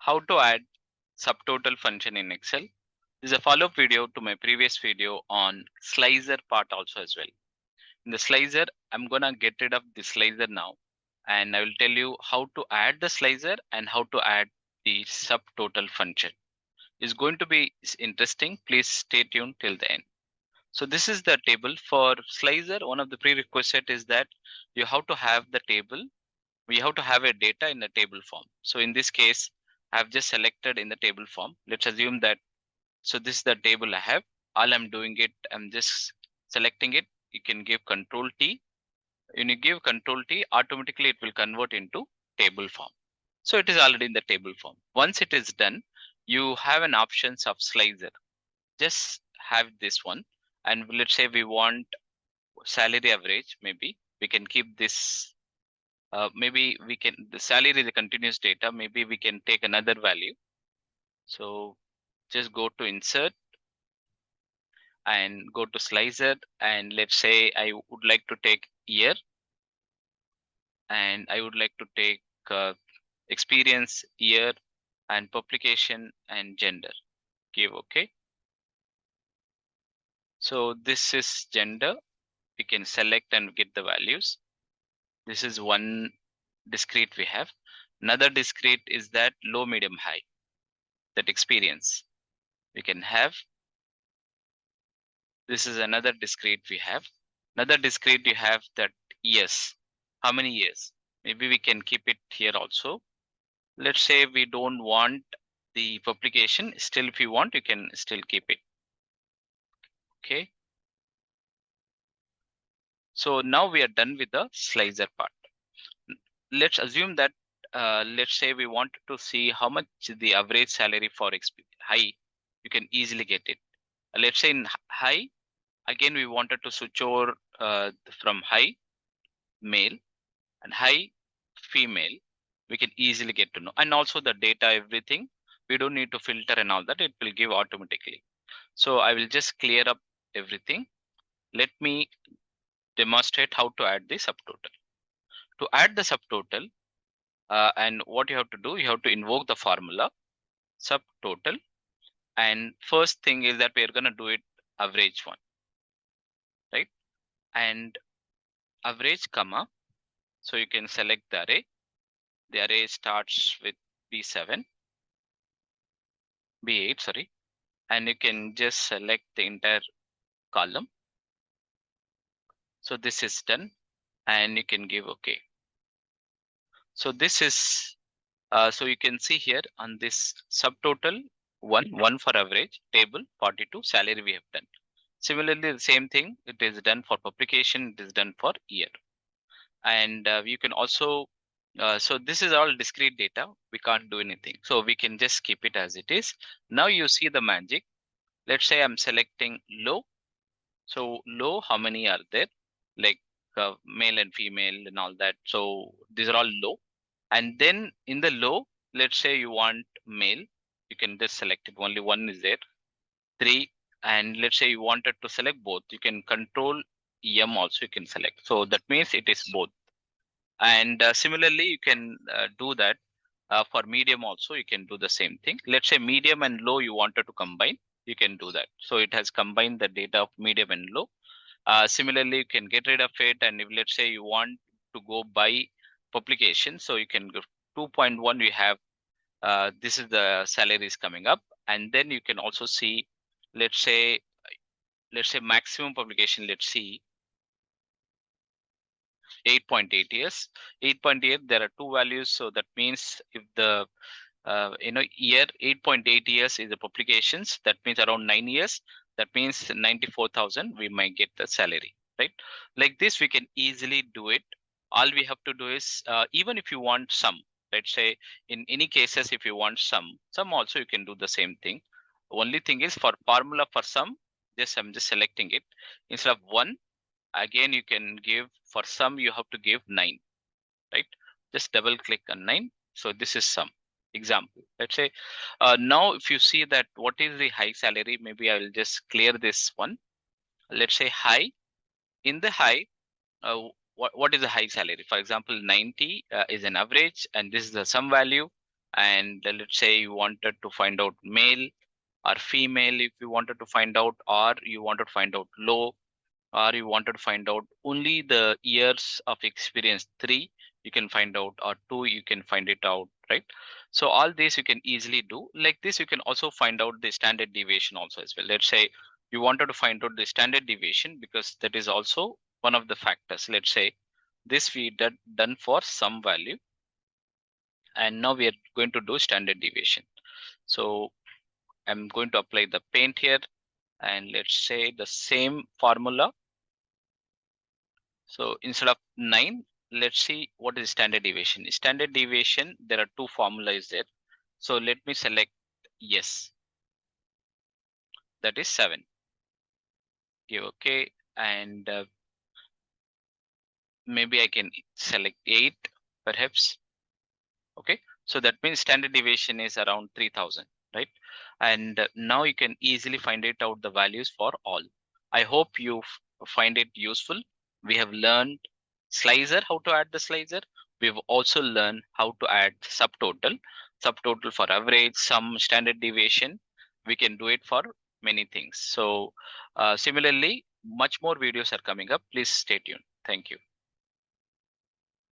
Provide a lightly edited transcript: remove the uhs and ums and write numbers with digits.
how to add subtotal function in Excel. This is a follow-up video to my previous video on slicer part also as well. In the slicer, I'm gonna get rid of the slicer now, and I will tell you how to add the slicer and how to add the subtotal function. It's going to be interesting. Please stay tuned till the end. So this is the table for slicer. One of the prerequisite is that you have to have the table. We have to have a data in the table form. So in this case, I've just selected in the table form. Let's assume that, so this is the table I have. All I'm doing it, I'm just selecting it. You can give Control T. When you give Control T, automatically it will convert into table form. So it is already in the table form. Once it is done, you have an options of slicer. Just have this one. And let's say we want salary average, maybe we can keep this. Maybe we can, the salary is a continuous data. Maybe we can take another value. So just go to insert and go to slicer, and let's say I would like to take year, and I would like to take experience, year, and publication and gender. Give OK. So this is gender. We can select and get the values. This is one discrete we have. Another discrete is that low, medium, high, that experience we can have. This is another discrete we have. Another discrete you have that years. How many years? Maybe we can keep it here also. Let's say we don't want the publication. Still, if you want, you can still keep it. Okay. So now we are done with the slicer part. Let's assume that let's say we want to see how much the average salary for high. You can easily get it. Let's say in high, again we wanted to switch over from high male and high female. We can easily get to know, and also the data, everything. We don't need to filter and all that. It will give automatically. So I will just clear up everything. Let me demonstrate how to add the subtotal. To add the subtotal, and what you have to do, you have to invoke the formula subtotal. And first thing is that we are going to do it average one, right? And average comma. So you can select the array. The array starts with B7, B8, sorry. And you can just select the entire column. So this is done, and you can give OK. So this is, so you can see here on this subtotal, one for average, table 42, salary we have done. Similarly, the same thing, it is done for publication, it is done for year. And you can also, so this is all discrete data. We can't do anything. So we can just keep it as it is. Now you see the magic. Let's say I'm selecting low. So low, how many are there? Like male and female and all that. So these are all low. And then in the low, let's say you want male, you can just select it. Only one is there. 3. And let's say you wanted to select both. You can Control M also you can select. So that means it is both. And similarly, you can do that for medium also. You can do the same thing. Let's say medium and low you wanted to combine. You can do that. So it has combined the data of medium and low. Similarly, you can get rid of it. And if let's say you want to go by publication, so you can go 2.1. We have this is the salaries coming up, and then you can also see, let's say maximum publication. Let's see 8.8 years. 8.8. There are two values, so that means if the year 8.8 years is the publications, that means around 9 years. That means 94,000 we might get the salary, right? Like this we can easily do it. All we have to do is even if you want sum, let's say in any cases if you want sum also you can do the same thing. Only thing is for formula for sum, I'm just selecting it. Instead of 1, again you can give, for sum you have to give 9, right? Just double click on 9. So this is sum example. Let's say now if you see that what is the high salary, maybe I will just clear this one. Let's say high. In the high, what is the high salary? For example, 90 is an average, and this is the sum value. And let's say you wanted to find out male or female if you wanted to find out, or you wanted to find out low, or you wanted to find out only the years of experience, 3 you can find out, or 2 you can find it out, right? So all this you can easily do. Like this, you can also find out the standard deviation also as well. Let's say you wanted to find out the standard deviation, because that is also one of the factors. Let's say this we done for some value, and now we are going to do standard deviation. So I'm going to apply the paint here, and let's say the same formula. So instead of 9, let's see what is standard deviation. Standard deviation, there are 2 formulas there. So let me select yes, that is 7. Give OK, and maybe I can select 8 perhaps. Okay, so that means standard deviation is around 3000, right? And now you can easily find it out the values for all. I hope you find it useful. We have learned slicer, how to add the slicer. We've also learned how to add subtotal for average, sum, standard deviation. We can do it for many things. So similarly, much more videos are coming up. Please stay tuned. Thank you.